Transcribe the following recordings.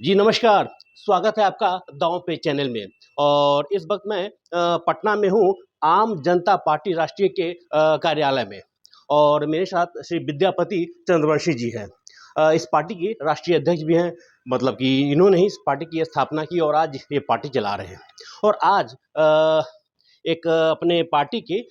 जी नमस्कार, स्वागत है आपका दांव पे चैनल में। और इस वक्त मैं पटना में हूँ, आम जनता पार्टी राष्ट्रीय के कार्यालय में। और मेरे साथ श्री विद्यापति चंद्रवंशी जी हैं। इस पार्टी के राष्ट्रीय अध्यक्ष भी हैं, मतलब कि इन्होंने ही इस पार्टी की स्थापना की और आज ये पार्टी चला रहे हैं। और आज एक अपने पार्टी के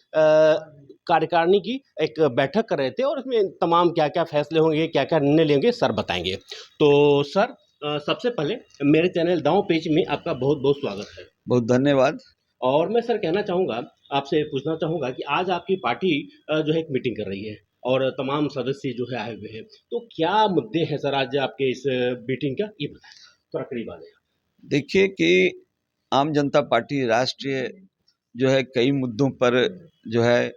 कार्यकारिणी की एक बैठक कर रहे थे और उसमें तमाम क्या-क्या फैसले होंगे, क्या-क्या निर्णय लेंगे, सर बताएँगे। तो सर, सबसे पहले मेरे चैनल दांव पेच में आपका बहुत-बहुत स्वागत है। बहुत धन्यवाद। और मैं सर कहना चाहूँगा, आपसे पूछना चाहूँगा कि आज आपकी पार्टी जो है एक मीटिंग कर रही है और तमाम सदस्य जो है आए हुए हैं। तो क्या मुद्दे हैं सर आज आपके इस मीटिंग का, ये बताएँ? थोड़ा करीब आ जाइए। देखिए कि आम जनता पार्टी राष्ट्रीय जो है कई मुद्दों पर जो है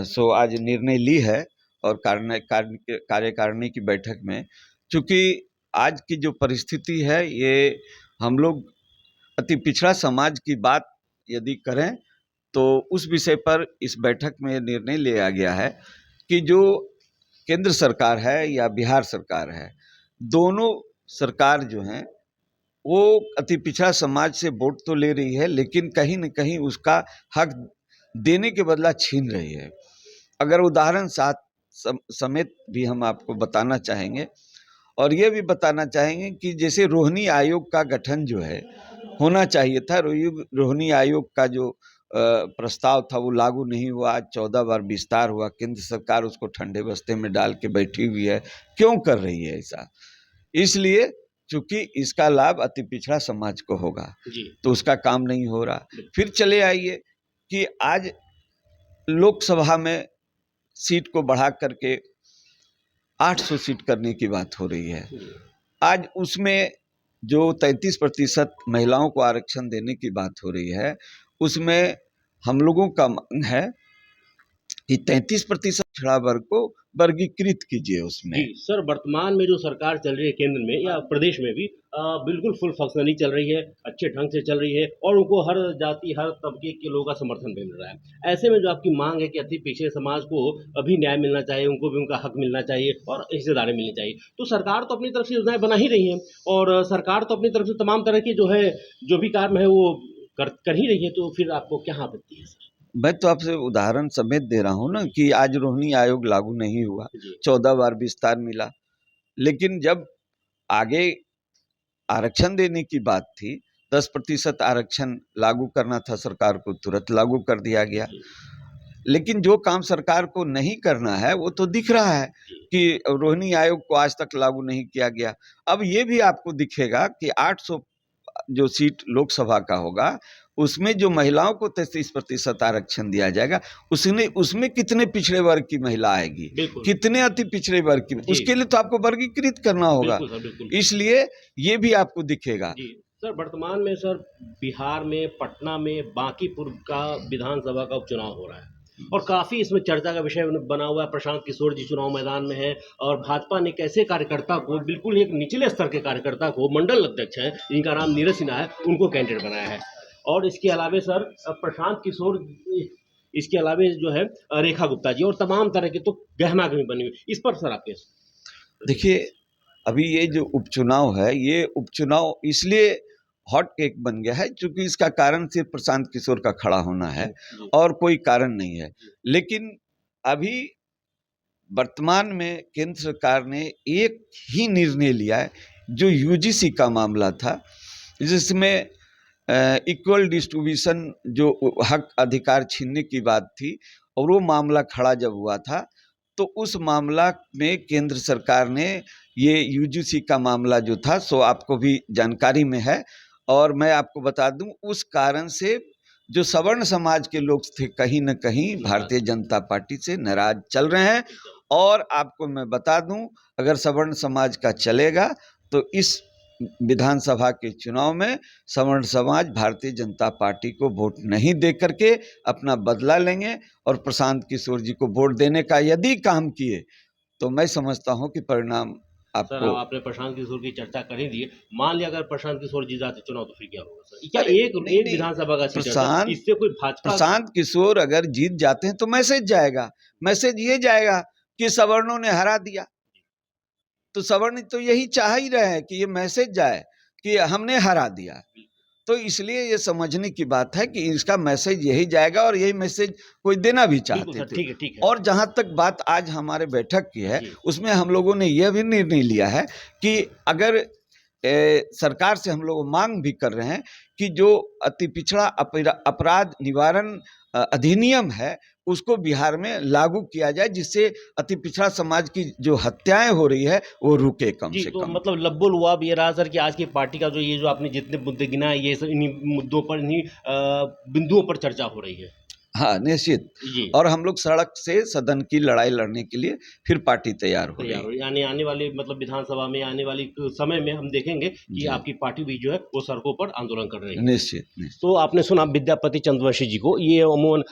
सो आज निर्णय ली है और कार्यकारिणी की बैठक में, चूँकि आज की जो परिस्थिति है ये हम लोग अति पिछड़ा समाज की बात यदि करें तो उस विषय पर इस बैठक में निर्णय लिया गया है कि जो केंद्र सरकार है या बिहार सरकार है, दोनों सरकार जो हैं वो अति पिछड़ा समाज से वोट तो ले रही है, लेकिन कहीं न कहीं उसका हक देने के बदला छीन रही है। अगर उदाहरण समेत भी हम आपको बताना चाहेंगे और ये भी बताना चाहेंगे कि जैसे रोहिणी आयोग का गठन जो है होना चाहिए था, रोहिणी आयोग का जो प्रस्ताव था वो लागू नहीं हुआ। आज 14 बार विस्तार हुआ, केंद्र सरकार उसको ठंडे बस्ते में डाल के बैठी हुई है। क्यों कर रही है ऐसा? इसलिए चूंकि इसका लाभ अति पिछड़ा समाज को होगा, तो उसका काम नहीं हो रहा। फिर चले आइए कि आज लोकसभा में सीट को बढ़ा करके 800 सीट करने की बात हो रही है। आज उसमें जो 33% महिलाओं को आरक्षण देने की बात हो रही है, उसमें हम लोगों का मांग है कि 33% पिछड़ा वर्ग को वर्गीकृत कीजिए उसमें। जी सर, वर्तमान में जो सरकार चल रही है केंद्र में या प्रदेश में भी बिल्कुल फुल फंक्शनली चल रही है, अच्छे ढंग से चल रही है और उनको हर जाति, हर तबके के लोगों का समर्थन भी मिल रहा है। ऐसे में जो आपकी मांग है कि अति पिछड़े समाज को अभी न्याय मिलना चाहिए, उनको भी उनका हक मिलना चाहिए और हिस्सेदारी मिलनी चाहिए। तो सरकार तो अपनी तरफ से योजनाएँ बना ही रही है और सरकार तो अपनी तरफ से तमाम तरह की जो है, जो भी काम है वो कर ही रही है, तो फिर आपको क्या आपत्ति है सर? मैं तो आपसे उदाहरण समेत दे रहा हूँ ना कि आज रोहिणी आयोग लागू नहीं हुआ, 14 बार विस्तार मिला, लेकिन जब आगे आरक्षण देने की बात थी, 10% आरक्षण लागू करना था सरकार को, तुरंत लागू कर दिया गया। लेकिन जो काम सरकार को नहीं करना है वो तो दिख रहा है कि रोहिणी आयोग को आज तक लागू नहीं किया गया। अब ये भी आपको दिखेगा कि 800 जो सीट लोकसभा का होगा, उसमें जो महिलाओं को 33% आरक्षण दिया जाएगा, उसमें कितने पिछड़े वर्ग की महिला आएगी, कितने अति पिछड़े वर्ग की, उसके लिए तो आपको वर्गीकृत करना होगा। इसलिए ये भी आपको दिखेगा। सर, वर्तमान में सर बिहार में, पटना में, बांकीपुर का विधानसभा का उपचुनाव हो रहा है और काफ़ी इसमें चर्चा का विषय बना हुआ है। प्रशांत किशोर जी चुनाव मैदान में है और भाजपा ने एक ऐसे कार्यकर्ता को, बिल्कुल एक निचले स्तर के कार्यकर्ता को, मंडल अध्यक्ष हैं जिनका नाम नीरज सिन्हा है, उनको कैंडिडेट बनाया है। और इसके अलावे सर प्रशांत किशोर, इसके अलावे जो है रेखा गुप्ता जी और तमाम तरह के तो गहमा-गहमी बनी हुई। इस पर सर आपके? देखिए, अभी ये जो उपचुनाव है, ये उपचुनाव इसलिए हॉट केक बन गया है क्योंकि इसका कारण सिर्फ प्रशांत किशोर का खड़ा होना है और कोई कारण नहीं है। लेकिन अभी वर्तमान में केंद्र सरकार ने एक ही निर्णय लिया है जो यूजीसी का मामला था, जिसमें इक्वल डिस्ट्रीब्यूशन जो हक अधिकार छीनने की बात थी और वो मामला खड़ा जब हुआ था तो उस मामला में केंद्र सरकार ने ये यूजीसी का मामला जो था सो आपको भी जानकारी में है और मैं आपको बता दूं, उस कारण से जो सवर्ण समाज के लोग थे कहीं न कहीं भारतीय जनता पार्टी से नाराज चल रहे हैं। और आपको मैं बता दूं, अगर सवर्ण समाज का चलेगा तो इस विधानसभा के चुनाव में सवर्ण समाज भारतीय जनता पार्टी को वोट नहीं दे करके अपना बदला लेंगे और प्रशांत किशोर जी को वोट देने का यदि काम किए तो मैं समझता हूं कि परिणाम आपको। सर, आपने प्रशांत किशोर की चर्चा कर ही दी है। मान लिया अगर प्रशांत किशोर जी जाते चुनाव तो फिर क्या होगा सर? क्या एक विधानसभा का सीट है, इससे कोई भाजपा? प्रशांत किशोर अगर जीत जाते हैं तो मैसेज जाएगा, मैसेज ये जाएगा कि सवर्णों ने हरा दिया। तो सवर्ण तो यही चाह ही रहे हैं कि ये मैसेज जाए कि हमने हरा दिया। तो इसलिए ये समझने की बात है कि इसका मैसेज यही जाएगा और यही मैसेज कोई देना भी बिल्कुल चाहते सर, थे। ठीक है, ठीक है। और जहाँ तक बात आज हमारे बैठक की है, जी। उसमें हम लोगों ने यह भी निर्णय लिया है कि अगर सरकार से हम लोग मांग भी कर रहे हैं कि जो अति पिछड़ा अपराध निवारण अधिनियम है उसको बिहार में लागू किया जाए, जिससे अति पिछड़ा समाज की जो हत्याएं हो रही है वो रुके कम जी, से तो कम। मतलब लब्बो लुआब ये रहा सर कि आज की पार्टी का जो ये जो आपने जितने मुद्दे गिनाए, ये सब इन्हीं मुद्दों पर, इन्हीं बिंदुओं पर चर्चा हो रही है। हाँ, निश्चित। जी। और हम लोग सड़क से सदन की लड़ाई लड़ने के लिए फिर पार्टी तैयार हो रही तैयार हो है। यानी आने वाले मतलब विधानसभा में आने वाली समय में हम देखेंगे कि जी, आपकी पार्टी भी जो है वो सड़कों पर आंदोलन कर रही है। निश्चित, निश्चित। तो आपने सुना विद्यापति चंद्रवंशी जी को, ये अमूमन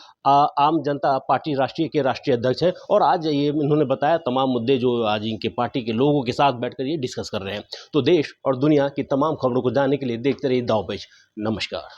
आम जनता पार्टी राष्ट्रीय के राष्ट्रीय अध्यक्ष हैं और आज ये इन्होंने बताया तमाम मुद्दे जो आज इनके पार्टी के लोगों के साथ बैठकर ये डिस्कस कर रहे हैं। तो देश और दुनिया की तमाम खबरों को जानने के लिए देखते रहिए दांव पेच। नमस्कार।